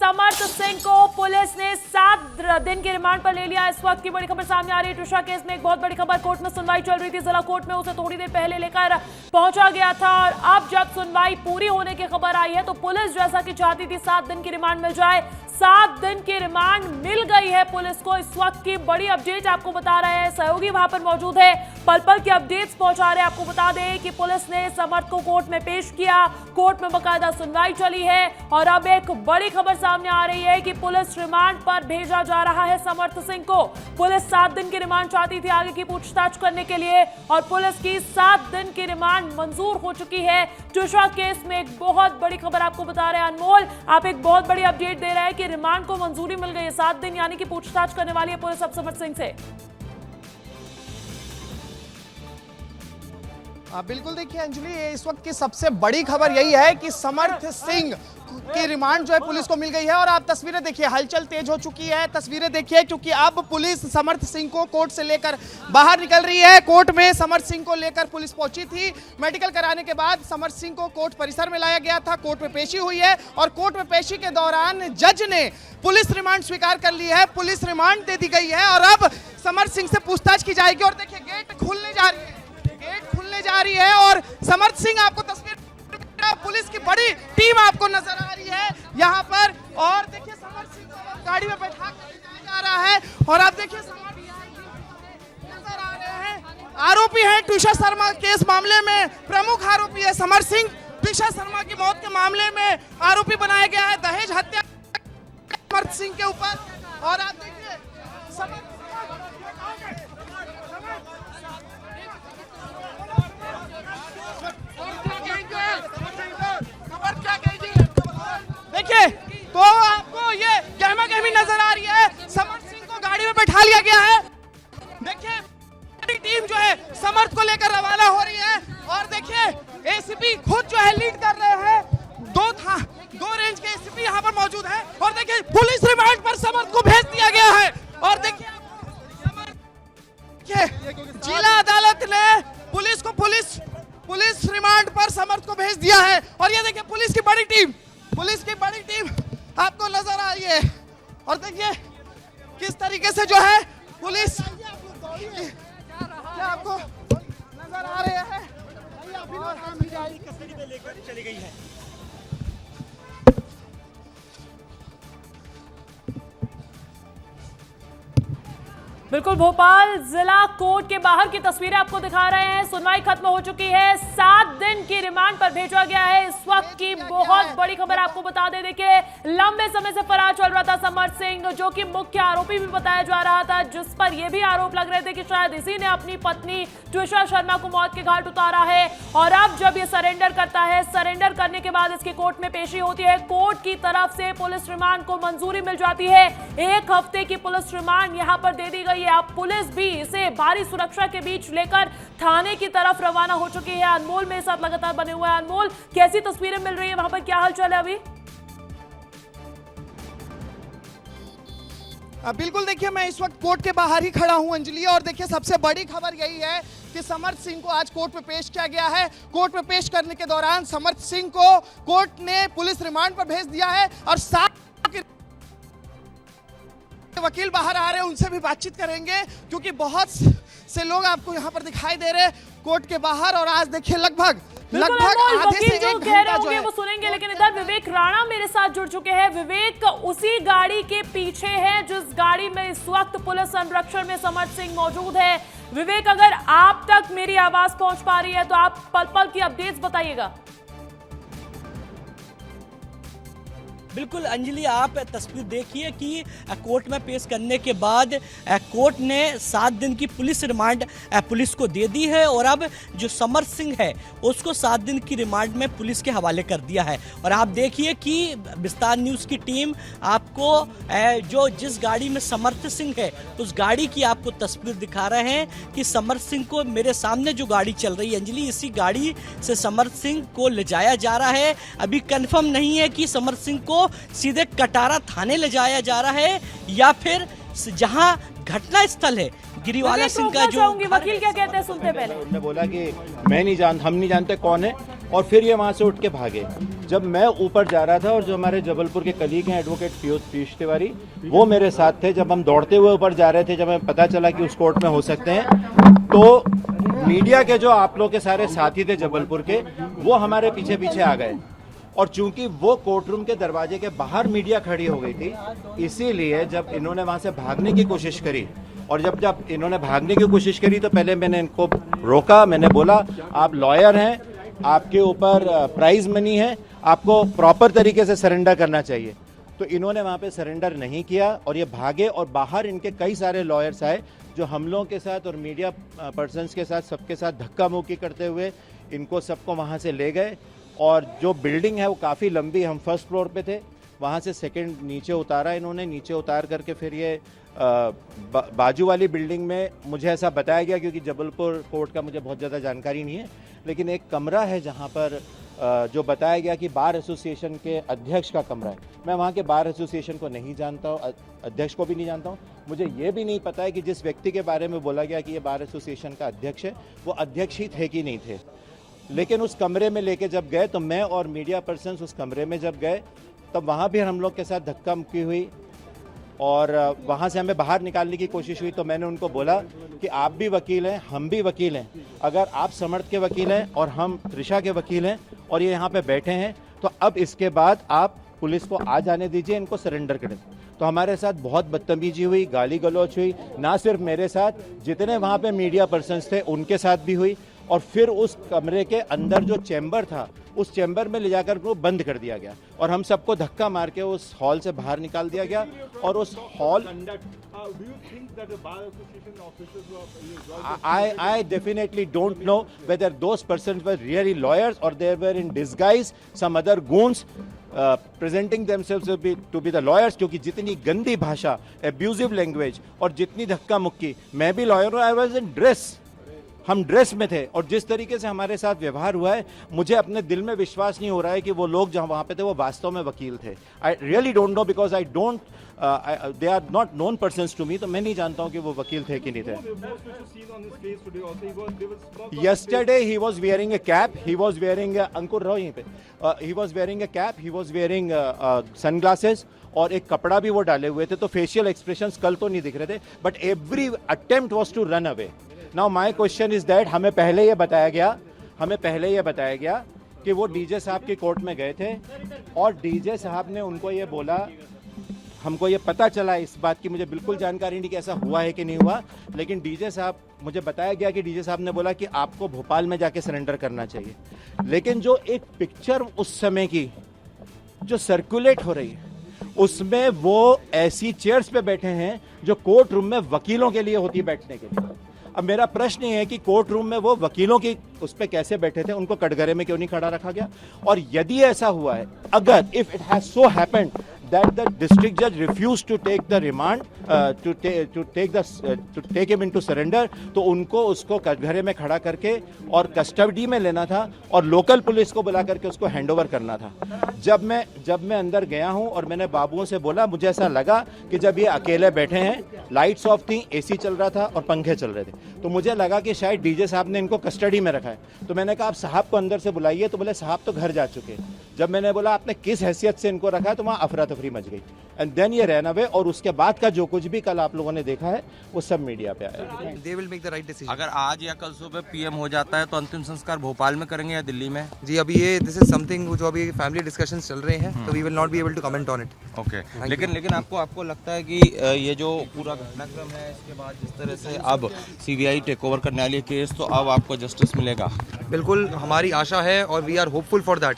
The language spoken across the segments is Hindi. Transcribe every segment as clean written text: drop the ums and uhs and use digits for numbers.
समर्थ सिंह को पुलिस ने 7 दिन के रिमांड पर ले लिया। इस वक्त की बड़ी खबर सामने आ रही है। ट्रिशा केस में एक बहुत बड़ी खबर, कोर्ट में सुनवाई चल रही थी। जिला कोर्ट में उसे थोड़ी देर पहले लेकर पहुंचा गया था और अब जब सुनवाई पूरी होने की खबर आई है तो पुलिस जैसा कि चाहती थी 7 दिन की रिमांड मिल जाए, 7 दिन की रिमांड मिल गई है पुलिस को। इस वक्त की बड़ी अपडेट आपको बता रहे हैं, सहयोगी वहां पर मौजूद है, पल पल की अपडेट्स पहुंचा रहे हैं। आपको बता दें कि पुलिस ने समर्थ को कोर्ट में पेश किया, कोर्ट में बकायदा सुनवाई चली है और अब एक बड़ी खबर सामने आ रही है कि पुलिस रिमांड पर भेजा जा रहा है समर्थ सिंह को। पुलिस 7 दिन की रिमांड चाहती थी आगे की पूछताछ करने के लिए और पुलिस की 7 दिन की रिमांड मंजूर हो चुकी है। ट्रिशा केस में एक बहुत बड़ी खबर आपको बता रहे हैं अनमोल, आप एक बहुत बड़ी अपडेट दे रहे हैं कि रिमांड को मंजूरी मिल गई है। 7 दिन यानी कि पूछताछ करने वाली है पुलिस अब समर्थ सिंह से। बिल्कुल, देखिए अंजलि, इस वक्त की सबसे बड़ी खबर यही है कि समर्थ सिंह की रिमांड जो है पुलिस को मिल गई है। और आप तस्वीरें देखिए, हलचल तेज हो चुकी है। तस्वीरें देखिए, क्योंकि अब पुलिस समर्थ सिंह को कोर्ट से लेकर बाहर निकल रही है। कोर्ट में समर्थ सिंह को लेकर पुलिस पहुंची थी। मेडिकल कराने के बाद समर्थ सिंह को कोर्ट परिसर में लाया गया था। कोर्ट में पेशी हुई है और कोर्ट में पेशी के दौरान जज ने पुलिस रिमांड स्वीकार कर ली है, पुलिस रिमांड दे दी गई है और अब समर्थ सिंह से पूछताछ की जाएगी। और देखिए, गेट खुलने जा रही है, गेट खुलने जा रही है और समर्थ सिंह, आपको तस्वीर, पुलिस की बड़ी टीम आपको नजर आ रही है यहाँ पर। और देखिए, समर्थ सिंह को गाड़ी में बैठा कर ले जा रहा है और आप देखिए समर्थ नजर आ रहे हैं। आरोपी है ट्रिशा शर्मा केस मामले में, प्रमुख आरोपी है समर्थ सिंह। ट्रिशा शर्मा की मौत के मामले में आरोपी बनाया गया है, दहेज हत्या समर्थ सिंह के ऊपर। और आप देखिए देखिए, तो आपको ये गहमा गहमी नजर आ रही है। समर्थ सिंह को गाड़ी में बैठा लिया गया है। देखिए, बड़ी टीम जो है समर्थ को लेकर रवाना हो रही है और देखिए एसीपी खुद जो है लीड कर रहे हैं। 2 रेंज के एसीपी यहाँ पर मौजूद है और देखिए पुलिस रिमांड पर समर्थ को भेज दिया गया है। और देखिए जिला अदालत ने पुलिस रिमांड पर समर्थ को भेज दिया है। और ये देखिए पुलिस की बड़ी टीम आपको नजर आ रही है। और देखिए किस तरीके से जो है पुलिस क्या आपको नजर आ रहे हैं, कस्टडी में लेकर चली गई है। बिल्कुल, भोपाल जिला कोर्ट के बाहर की तस्वीरें आपको दिखा रहे हैं। सुनवाई खत्म हो चुकी है, 7 दिन की रिमांड पर भेजा गया है। इस वक्त की बहुत बड़ी खबर आपको बता दें, देखिए लंबे समय से फरार चल रहा था समर्थ सिंह, जो कि मुख्य आरोपी भी बताया जा रहा था, जिस पर यह भी आरोप लग रहे थे कि शायद इसी ने अपनी पत्नी ट्रिशा शर्मा को मौत के घाट उतारा है। और अब जब ये सरेंडर करता है, सरेंडर करने के बाद इसकी कोर्ट में पेशी होती है, कोर्ट की तरफ से पुलिस रिमांड को मंजूरी मिल जाती है। 1 हफ्ते की पुलिस रिमांड यहाँ पर दे दी गई। अब पुलिस भी इसे भारी सुरक्षा के बीच लेकर थाने की तरफ रवाना हो चुकी है। अनमोल मेरे साथ लगातार बने हुए हैं। अनमोल, कैसी तस्वीरें मिल रही है वहां पर, क्या हालचाल है अभी? बिल्कुल, देखिए मैं इस वक्त कोर्ट के बाहर ही खड़ा हूं अंजलि। और देखिए सबसे बड़ी खबर यही है कि समर्थ सिंह को आज कोर्ट में पेश किया गया है। कोर्ट में पेश करने के दौरान समर्थ सिंह को कोर्ट ने पुलिस रिमांड पर भेज दिया है और 7 वकील बाहर आ रहे हैं, उनसे भी बातचीत करेंगे क्योंकि बहुत से लोग आपको यहाँ पर दिखाई दे रहे हैं कोर्ट के बाहर। और आज देखिए लगभग आधे से 1 घंटा जो है वो सुनेंगे। लेकिन इधर विवेक राणा मेरे साथ जुड़ चुके हैं। विवेक, उसी गाड़ी के पीछे है जिस गाड़ी में इस वक्त पुलिस संरक्षण में समर्थ सिंह मौजूद है। विवेक, अगर आप तक मेरी आवाज पहुंच पा रही है तो आप पल पल की अपडेट्स बताइएगा। बिल्कुल अंजलि, आप तस्वीर देखिए कि कोर्ट में पेश करने के बाद कोर्ट ने 7 दिन की पुलिस रिमांड पुलिस को दे दी है और अब जो समर्थ सिंह है उसको 7 दिन की रिमांड में पुलिस के हवाले कर दिया है। और आप देखिए कि विस्तार न्यूज़ की टीम आपको जो जिस गाड़ी में समर्थ सिंह है उस गाड़ी की आपको तस्वीर दिखा रहे हैं कि समर्थ सिंह को मेरे सामने जो गाड़ी चल रही है अंजलि, इसी गाड़ी से समर्थ सिंह को ले जाया जा रहा है। अभी कंफर्म नहीं है कि समर्थ सिंह को सीधे कटारा थाने ले जाया जा रहा है या फिर जहां घटना स्थल है गिरिवाला सिंह का जो वकील क्या कहते हैं सुनते पहले। उन्होंने बोला कि हम नहीं जानते कौन है, और फिर ये वहाँ से उठ के भागे। जब मैं ऊपर जा रहा था और जो हमारे जबलपुर के कलीग हैं एडवोकेट पीयूष तिवारी, वो मेरे साथ थे। जब हम दौड़ते हुए ऊपर जा रहे थे, जब हमें पता चला कि उस कोर्ट में हो सकते हैं, तो मीडिया के जो आप लोग के सारे साथी थे जबलपुर के, वो हमारे पीछे पीछे आ गए। और चूंकि वो कोर्ट रूम के दरवाजे के बाहर मीडिया खड़ी हो गई थी, इसीलिए जब इन्होंने वहां से भागने की कोशिश करी, और जब इन्होंने भागने की कोशिश करी तो पहले मैंने इनको रोका। मैंने बोला आप लॉयर हैं, आपके ऊपर प्राइज मनी है, आपको प्रॉपर तरीके से सरेंडर करना चाहिए। तो इन्होंने वहाँ पे सरेंडर नहीं किया और ये भागे, और बाहर इनके कई सारे लॉयर्स आए जो हम लोगों के साथ और मीडिया पर्सन्स के साथ सबके साथ धक्का मुक्की करते हुए इनको सबको वहाँ से ले गए। और जो बिल्डिंग है वो काफ़ी लंबी, हम फर्स्ट फ्लोर पे थे, वहाँ से सेकंड नीचे उतारा इन्होंने। नीचे उतार करके फिर ये बाजू वाली बिल्डिंग में, मुझे ऐसा बताया गया क्योंकि जबलपुर कोर्ट का मुझे बहुत ज़्यादा जानकारी नहीं है, लेकिन एक कमरा है जहाँ पर जो बताया गया कि बार एसोसिएशन के अध्यक्ष का कमरा है। मैं वहाँ के बार एसोसिएशन को नहीं जानता हूँ, अध्यक्ष को भी नहीं जानता हूँ। मुझे ये भी नहीं पता है कि जिस व्यक्ति के बारे में बोला गया कि ये बार एसोसिएशन का अध्यक्ष है, वो अध्यक्ष ही थे कि नहीं थे। लेकिन उस कमरे में लेके जब गए, तो मैं और मीडिया पर्सन्स उस कमरे में जब गए, तब वहाँ भी हम लोग के साथ धक्का मुक्की हुई और वहाँ से हमें बाहर निकालने की कोशिश हुई। तो मैंने उनको बोला कि आप भी वकील हैं, हम भी वकील हैं, अगर आप समर्थ के वकील हैं और हम त्रिशा के वकील हैं और ये यहाँ पे बैठे हैं, तो अब इसके बाद आप पुलिस को आ जाने दीजिए, इनको सरेंडर करें। तो हमारे साथ बहुत बदतमीजी हुई, गाली गलौच हुई, ना सिर्फ मेरे साथ, जितने वहाँ पे मीडिया पर्सन्स थे उनके साथ भी हुई। और फिर उस कमरे के अंदर जो चैम्बर था, उस चैम्बर में ले जाकर वो बंद कर दिया गया और हम सबको धक्का मार के उस हॉल से बाहर निकाल दिया गया। और उस hall I definitely don't know whether those persons were really lawyers or they were in disguise, some other goons presenting themselves to be the lawyers। क्योंकि जितनी गंदी भाषा, abusive language और जितनी धक्का मुक्की, मैं भी लॉयर हूँ, I was in dress, हम ड्रेस में थे, और जिस तरीके से हमारे साथ व्यवहार हुआ है, मुझे अपने दिल में विश्वास नहीं हो रहा है कि वो लोग जहाँ वहाँ पे थे वो वास्तव में वकील थे। I really don't know because I don't, they are not known persons to me, तो मैं नहीं जानता हूँ कि वो वकील थे कि नहीं थे। Yesterday he was wearing a cap, he was wearing अंकुर रहो यहीं पे, he was wearing a cap, he was wearing sunglasses और एक कपड़ा भी वो डाले हुए थे, तो फेशियल एक्सप्रेशंस कल तो नहीं दिख रहे थे, but every attempt was to run away. Now my question is that हमें पहले ये बताया गया कि वो डीजे साहब की कोर्ट में गए थे और डीजे साहब ने उनको ये बोला, हमको ये पता चला, इस बात की मुझे बिल्कुल जानकारी नहीं कि ऐसा हुआ है कि नहीं हुआ, लेकिन डीजे साहब, मुझे बताया गया कि डीजे साहब ने बोला कि आपको भोपाल में जाके सरेंडर करना चाहिए। लेकिन जो एक पिक्चर उस समय की जो सर्कुलेट हो रही है, उसमें वो ऐसी चेयर्स पे बैठे हैं जो कोर्ट रूम में वकीलों के लिए होती है बैठने के लिए। अब मेरा प्रश्न ये है कि कोर्ट रूम में वो वकीलों की उस पे कैसे बैठे थे, उनको कटघरे में क्यों नहीं खड़ा रखा गया? और यदि ऐसा हुआ है, अगर if it has so happened that the district judge refused to take the remand to take him into surrender, तो उनको उसको कटघरे में खड़ा करके और कस्टडी में लेना था और लोकल पुलिस को बुला करके उसको हैंडओवर करना था। जब मैं अंदर गया हूं और मैंने बाबुओं से बोला, मुझे ऐसा लगा कि जब ये अकेले बैठे हैं, लाइट्स ऑफ थी, एसी चल रहा था और पंखे चल रहे थे, तो मुझे लगा कि शायद डीजे साहब ने इनको कस्टडी में रखा है। तो मैंने कहा आप साहब को अंदर से बुलाइए, तो बोले साहब तो घर जा चुके। जब मैंने बोला आपने किस हैसियत से इनको रखा है, तो वहाँ अफरा तफरी मच गई एंड देन ये रैन अवे। और उसके बाद का जो कुछ भी कल आप लोगों ने देखा है वो सब मीडिया पे आया। They will make the right decision. अगर आज या कल सुबह पीएम हो जाता है तो अंतिम संस्कार भोपाल में करेंगे या दिल्ली में? जी अभी ये दिस इज समथिंग जो अभी फैमिली डिस्कशंस चल रहे हैं, तो we will not be able to comment on it. Okay, लेकिन आपको लगता है कि ये जो पूरा घटनाक्रम है, इसके बाद जिस तरह से अब सीबीआई टेक ओवर करने वाली है केस, तो अब आपको जस्टिस मिलेगा? बिल्कुल हमारी आशा है और we are hopeful for that.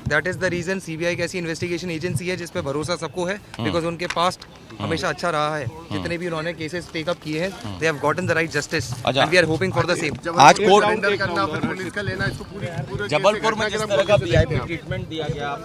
That is the reason CBI एक ऐसी इन्वेस्टिगेशन एजेंसी है जिस पे भरोसा सबको है, बिकॉज उनके पास्ट हमेशा अच्छा रहा है। जितने भी उन्होंने केसेस टेक अप किए हैं, they have gotten the right justice and we are hoping for the same. आज कोर्ट करना फिर पुलिस का लेना, इसको पूरी जबलपुर में जिस तरह का वीआईपी ट्रीटमेंट दिया गया,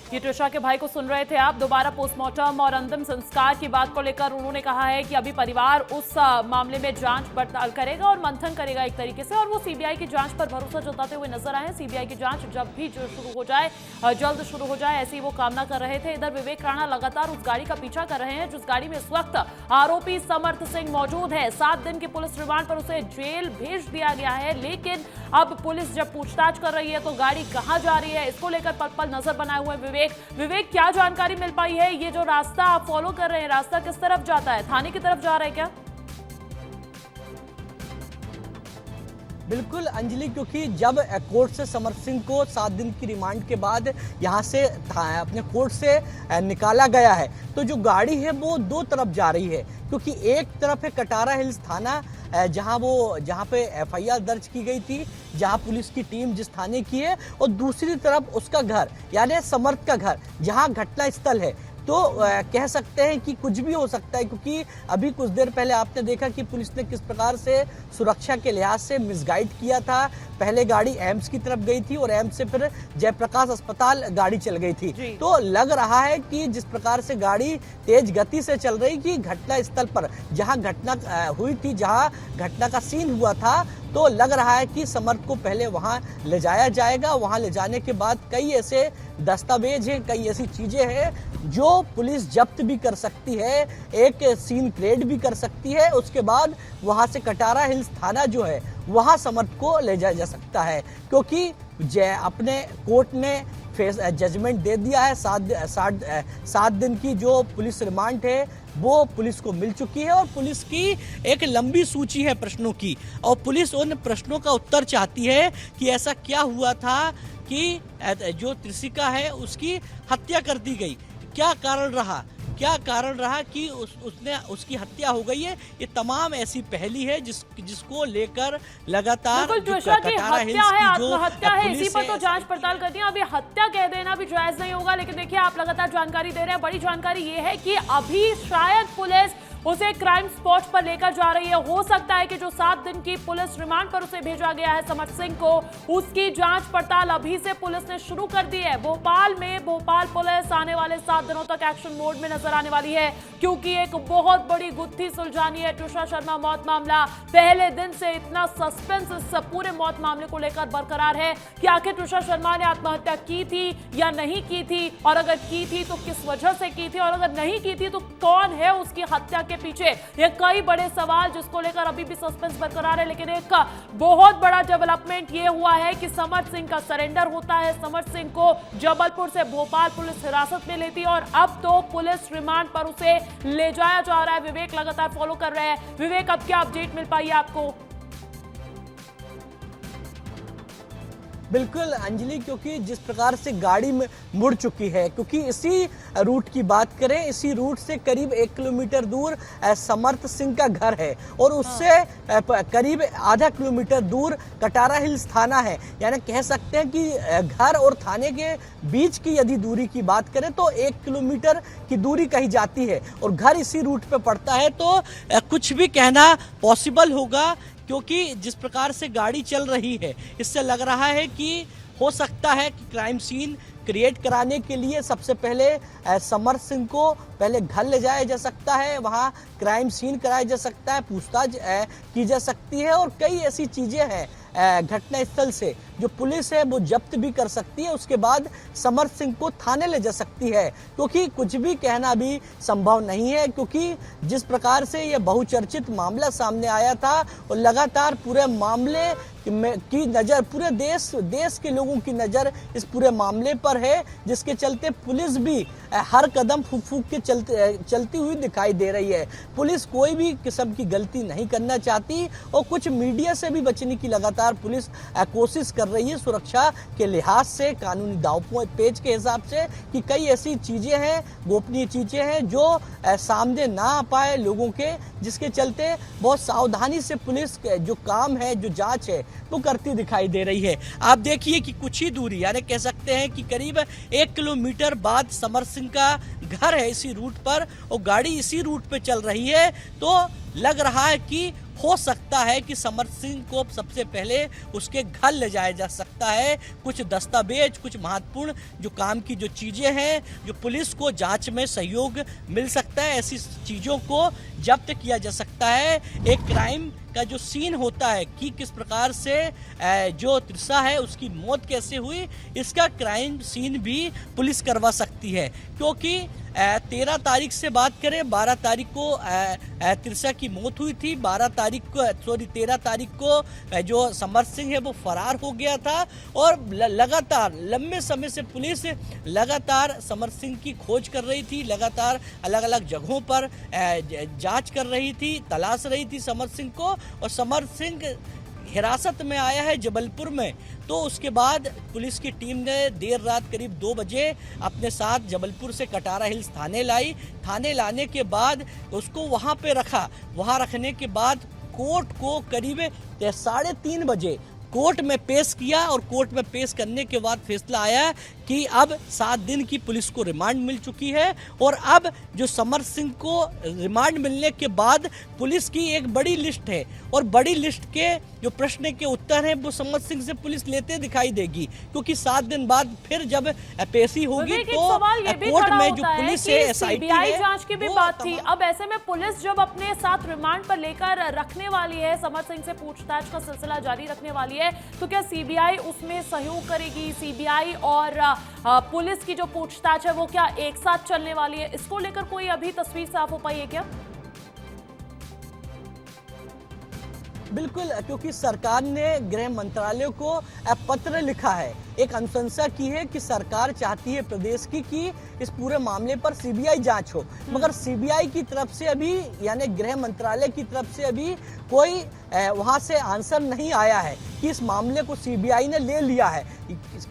ये त्रिशा के भाई को सुन रहे थे आप। दोबारा पोस्टमार्टम और अंतिम संस्कार की बात को लेकर उन्होंने कहा है कि अभी परिवार उस मामले में जांच पड़ताल करेगा और मंथन करेगा एक तरीके से, और वो सीबीआई की जांच पर भरोसा जताते हुए नजर आए। सीबीआई की जांच जब भी शुरू हो जाए, जल्द शुरू हो जाए, ऐसी वो कामना कर रहे थे। इधर विवेक राणा लगातार उस गाड़ी का पीछा कर रहे हैं जिस गाड़ी में इस वक्त आरोपी समर्थ सिंह मौजूद है। 7 दिन की पुलिस रिमांड पर उसे जेल भेज दिया गया है, लेकिन अब पुलिस जब पूछताछ कर रही है तो गाड़ी कहां जा रही है, इसको लेकर पल पल नजर बनाए हुए विवेक क्या जानकारी मिल पाई है? ये जो रास्ता आप फॉलो कर रहे हैं, रास्ता किस तरफ जाता है? थाने की तरफ जा रहा है क्या? बिल्कुल अंजलि, क्योंकि जब कोर्ट से समर्थ सिंह को 7 दिन की रिमांड के बाद यहाँ से अपने कोर्ट से निकाला गया है, तो जो गाड़ी है वो 2 तरफ जा रही है। क्योंकि एक तरफ है कटारा हिल्स थाना, जहाँ पे एफआईआर दर्ज की गई थी, जहाँ पुलिस की टीम जिस थाने की है, और दूसरी तरफ उसका घर यानी समर्थ का घर जहाँ घटना स्थल है। तो कह सकते हैं कि कुछ भी हो सकता है, क्योंकि अभी कुछ देर पहले आपने देखा कि पुलिस ने किस प्रकार से सुरक्षा के लिहाज से मिसगाइड किया था। पहले गाड़ी एम्स की तरफ गई थी और एम्स से फिर जयप्रकाश अस्पताल गाड़ी चल गई थी। तो लग रहा है कि जिस प्रकार से गाड़ी तेज गति से चल रही कि घटना स्थल पर जहां घटना हुई थी, जहां घटना का सीन हुआ था, तो लग रहा है कि समर्थ को पहले वहां ले जाया जाएगा। वहां ले जाने के बाद कई ऐसे दस्तावेज हैं, कई ऐसी चीजें हैं जो पुलिस जब्त भी कर सकती है, एक सीन क्रिएट भी कर सकती है। उसके बाद वहां से कटारा हिल्स थाना जो है वहां समर्थ को ले जाया जा सकता है, क्योंकि अपने कोर्ट ने जजमेंट दे दिया है। 7 दिन की जो पुलिस रिमांड है वो पुलिस को मिल चुकी है, और पुलिस की एक लंबी सूची है प्रश्नों की, और पुलिस उन प्रश्नों का उत्तर चाहती है कि ऐसा क्या हुआ था कि जो त्रिशिका है उसकी हत्या कर दी गई, क्या कारण रहा कि उसकी हत्या हो गई है। ये तमाम ऐसी पहली है जिसको लेकर लगातार त्रिशा की हत्या है, आत्महत्या है, इसी पर तो जांच पड़ताल करती है। अभी हत्या कह देना भी जायज नहीं होगा, लेकिन देखिए आप लगातार जानकारी दे रहे हैं। बड़ी जानकारी ये है कि अभी शायद पुलिस उसे क्राइम स्पॉट पर लेकर जा रही है। हो सकता है कि जो 7 दिन की पुलिस रिमांड पर उसे भेजा गया है समर्थ सिंह को, उसकी जांच पड़ताल अभी से पुलिस ने शुरू कर दी है। भोपाल पुलिस आने वाले 7 दिनों तक एक्शन मोड में नजर आने वाली है, क्योंकि एक बहुत बड़ी गुत्थी सुलझानी है। त्रिशा शर्मा मौत मामला, पहले दिन से इतना सस्पेंस इस पूरे मौत मामले को लेकर बरकरार है कि आखिर त्रिशा शर्मा ने आत्महत्या की थी या नहीं की थी, और अगर की थी तो किस वजह से की थी, और अगर नहीं की थी तो कौन है उसकी हत्या के पीछे। ये कई बड़े सवाल जिसको लेकर अभी भी सस्पेंस बरकरार है। लेकिन एक बहुत बड़ा डेवलपमेंट ये हुआ है कि समर्थ सिंह का सरेंडर होता है। समर्थ सिंह को जबलपुर से भोपाल पुलिस हिरासत में लेती है, और अब तो पुलिस रिमांड पर उसे ले जाया जा रहा है। विवेक लगातार फॉलो कर रहे हैं। विवेक, अब क्या अपडेट मिल पाई है आपको? बिल्कुल अंजलि, क्योंकि जिस प्रकार से गाड़ी में मुड़ चुकी है, क्योंकि इसी रूट की बात करें, इसी रूट से करीब 1 किलोमीटर दूर समर्थ सिंह का घर है, और उससे करीब आधा किलोमीटर दूर कटारा हिल्स थाना है। यानी कह सकते हैं कि घर और थाने के बीच की यदि दूरी की बात करें तो 1 किलोमीटर की दूरी कही जाती है, और घर इसी रूट पे पड़ता है। तो कुछ भी कहना पॉसिबल होगा, क्योंकि जिस प्रकार से गाड़ी चल रही है, इससे लग रहा है कि हो सकता है कि क्राइम सीन क्रिएट कराने के लिए सबसे पहले समर्थ सिंह को पहले घर ले जाया जा सकता है, वहां क्राइम सीन कराया जा सकता है, पूछताछ की जा सकती है, और कई ऐसी चीजें हैं घटना स्थल से जो पुलिस है वो जब्त भी कर सकती है। उसके बाद समर्थ सिंह को थाने ले जा सकती है, क्योंकि कुछ भी कहना भी संभव नहीं है, क्योंकि जिस प्रकार से यह बहुचर्चित मामला सामने आया था, और लगातार पूरे मामले की नज़र, पूरे देश के लोगों की नज़र इस पूरे मामले पर है, जिसके चलते पुलिस भी हर कदम फूक फूक के चलती हुई दिखाई दे रही है। पुलिस कोई भी किस्म की गलती नहीं करना चाहती, और कुछ मीडिया से भी बचने की लगातार पुलिस कोशिश कर रही है, सुरक्षा के लिहाज से, कानूनी दाव पेच के हिसाब से, कि कई ऐसी चीज़ें हैं, गोपनीय चीज़ें हैं जो सामने ना आ पाए लोगों के, जिसके चलते बहुत सावधानी से पुलिस जो काम है, जो जांच है, वो करती दिखाई दे रही है। आप देखिए कि कुछ ही दूरी, यानी कह सकते हैं कि करीब 1 किलोमीटर बाद समर्थ सिंह का घर है इसी रूट पर, और गाड़ी इसी रूट पे चल रही है। तो लग रहा है कि हो सकता है कि समर्थ सिंह को सबसे पहले उसके घर ले जाया जा सकता है। कुछ दस्तावेज, कुछ महत्वपूर्ण जो काम की जो चीज़ें हैं, जो पुलिस को जांच में सहयोग मिल सकता है, ऐसी चीज़ों को जब्त किया जा सकता है। एक क्राइम का जो सीन होता है कि किस प्रकार से जो त्रिशा है उसकी मौत कैसे हुई, इसका क्राइम सीन भी पुलिस करवा सकती है। क्योंकि 13 तारीख से बात करें, 12 तारीख को त्रिशा की मौत हुई थी, 13 तारीख को जो समर्थ सिंह है वो फरार हो गया था और लगातार लंबे समय से पुलिस लगातार समर्थ सिंह की खोज कर रही थी, लगातार अलग अलग जगहों पर जांच कर रही थी, तलाश रही थी समर्थ सिंह को। और समर्थ सिंह हिरासत में आया है जबलपुर में, तो उसके बाद पुलिस की टीम ने देर रात करीब 2 बजे अपने साथ जबलपुर से कटारा हिल्स थाने लाई। थाने लाने के बाद उसको वहां पे रखा। वहां रखने के बाद कोर्ट को करीब 3:30 बजे कोर्ट में पेश किया और कोर्ट में पेश करने के बाद फैसला आया कि अब 7 दिन की पुलिस को रिमांड मिल चुकी है। और अब जो समर्थ सिंह को रिमांड मिलने के बाद पुलिस की एक बड़ी लिस्ट है और बड़ी लिस्ट के जो प्रश्न के उत्तर हैं वो समर्थ सिंह से पुलिस लेते दिखाई देगी, क्योंकि 7 दिन बाद फिर जब पेशी होगी तो कोर्ट में जो पुलिस है, एसआईटी है, जांच की भी बात थी। अब ऐसे में पुलिस जब अपने साथ रिमांड पर लेकर रखने वाली है, समर्थ सिंह से पूछताछ का सिलसिला जारी रखने वाली है, तो क्या सीबीआई उसमें सहयोग करेगी? सीबीआई और पुलिस की जो पूछताछ है वो क्या एक साथ चलने वाली है? इसको लेकर कोई अभी तस्वीर साफ हो पाई है क्या? बिल्कुल, क्योंकि सरकार ने गृह मंत्रालय को पत्र लिखा है, एक अनुशंसा की है कि सरकार चाहती है प्रदेश की कि इस पूरे मामले पर सीबीआई जांच हो, मगर सीबीआई की तरफ से अभी यानी गृह मंत्रालय की तरफ से अभी कोई वहां से आंसर नहीं आया है कि इस मामले को सीबीआई ने ले लिया है।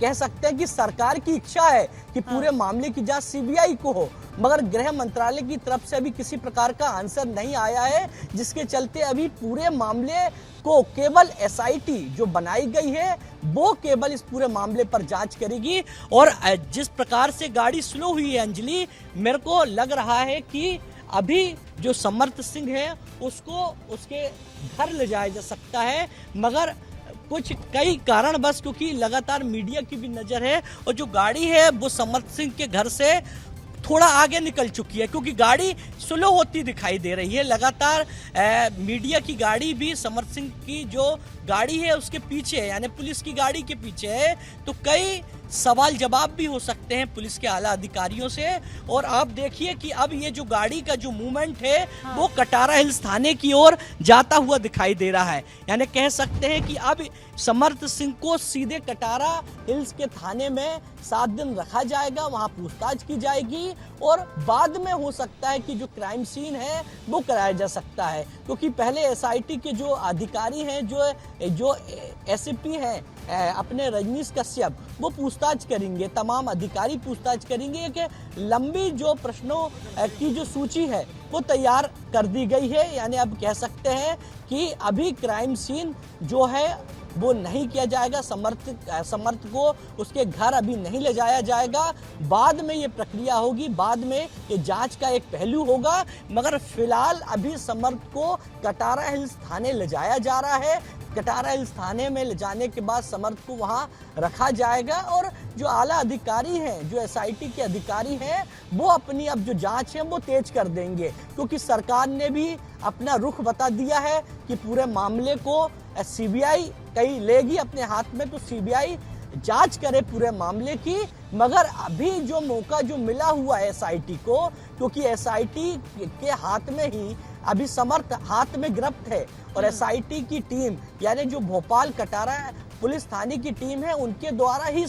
कह सकते हैं कि सरकार की इच्छा है कि पूरे मामले की जांच सीबीआई को हो, मगर गृह मंत्रालय की तरफ से अभी किसी प्रकार का आंसर नहीं आया है, जिसके चलते अभी पूरे मामले को केवल एसआईटी जो बनाई गई है वो केवल इस पूरे मामले पर जांच करेगी। और जिस प्रकार से गाड़ी स्लो हुई है अंजलि, मेरे को लग रहा है कि अभी जो समर्थ सिंह है उसको उसके घर ले जाया जा सकता है, मगर कुछ कई कारण बस, क्योंकि लगातार मीडिया की भी नजर है और जो गाड़ी है वो समर्थ सिंह के घर से थोड़ा आगे निकल चुकी है, क्योंकि गाड़ी स्लो होती दिखाई दे रही है। लगातार मीडिया की गाड़ी भी समर्थ सिंह की जो गाड़ी है उसके पीछे है, यानी पुलिस की गाड़ी के पीछे है, तो कई सवाल जवाब भी हो सकते हैं पुलिस के आला अधिकारियों से। और आप देखिए कि अब ये जो गाड़ी का जो मूवमेंट है वो कटारा हिल्स थाने की ओर जाता हुआ दिखाई दे रहा है, यानी कह सकते हैं कि अब समर्थ सिंह को सीधे कटारा हिल्स के थाने में 7 दिन रखा जाएगा, वहां पूछताछ की जाएगी और बाद में हो सकता है कि जो क्राइम सीन है वो कराया जा सकता है, क्योंकि पहले एसआईटी के जो अधिकारी हैं, जो एसपी हैं अपने रजनीश कश्यप, वो पूछताछ करेंगे, तमाम अधिकारी पूछताछ करेंगे कि लंबी जो प्रश्नों की जो सूची है वो तैयार कर दी गई है। यानी अब कह सकते हैं कि अभी क्राइम सीन जो है वो नहीं किया जाएगा, समर्थ को उसके घर अभी नहीं ले जाया जाएगा, बाद में ये प्रक्रिया होगी, बाद में ये जांच का एक पहलू होगा, मगर फिलहाल अभी समर्थ को कटारा हिल्स थाने ले जाया जा रहा है। कटारा हिल्स थाने में ले जाने के बाद समर्थ को वहां रखा जाएगा और जो आला अधिकारी हैं, जो एसआईटी के अधिकारी हैं, वो अपनी अब जो जांच है वो तेज कर देंगे, क्योंकि सरकार ने भी अपना रुख बता दिया है कि पूरे मामले को सीबीआई कहीं लेगी अपने हाथ में, तो सीबीआई जांच करे पूरे मामले की। मगर अभी जो मौका जो मिला हुआ है एसआईटी को, क्योंकि एसआईटी के हाथ में ही अभी समर्थ हाथ में गिरफ्त है और एसआईटी की टीम यानी जो भोपाल कटारा पुलिस थाने की टीम है उनके द्वारा ही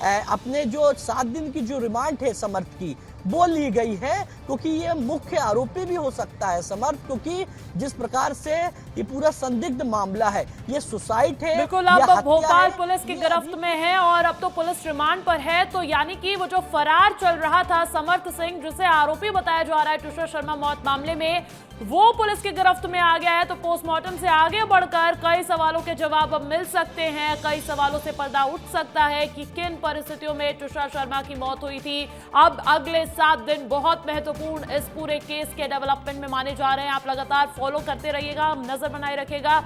अपने जो 7 दिन की जो रिमांड है समर्थ की वो ली गई है, क्योंकि ये मुख्य आरोपी भी हो सकता है समर्थ, क्योंकि जिस प्रकार से ये पूरा संदिग्ध मामला है, ये सुसाइड है। बिल्कुल, अब भोपाल पुलिस की गिरफ्त में है और अब तो पुलिस रिमांड पर है, तो यानी कि वो जो फरार चल रहा था समर्थ सिंह, जिसे आरोपी बताया जा रहा है तुषार शर्मा मौत मामले में, वो पुलिस की गिरफ्त में आ गया है। तो पोस्टमार्टम से आगे बढ़कर कई सवालों के जवाब अब मिल सकते हैं। हैं। कई सवालों से पर्दा उठ सकता है कि किन परिस्थितियों में तुषार शर्मा की मौत हुई थी। अब अगले 7 दिन बहुत महत्वपूर्ण इस पूरे केस के डेवलपमेंट में माने जा रहे हैं। आप लगातार फॉलो करते रहिएगा, नजर बनाए रखिएगा।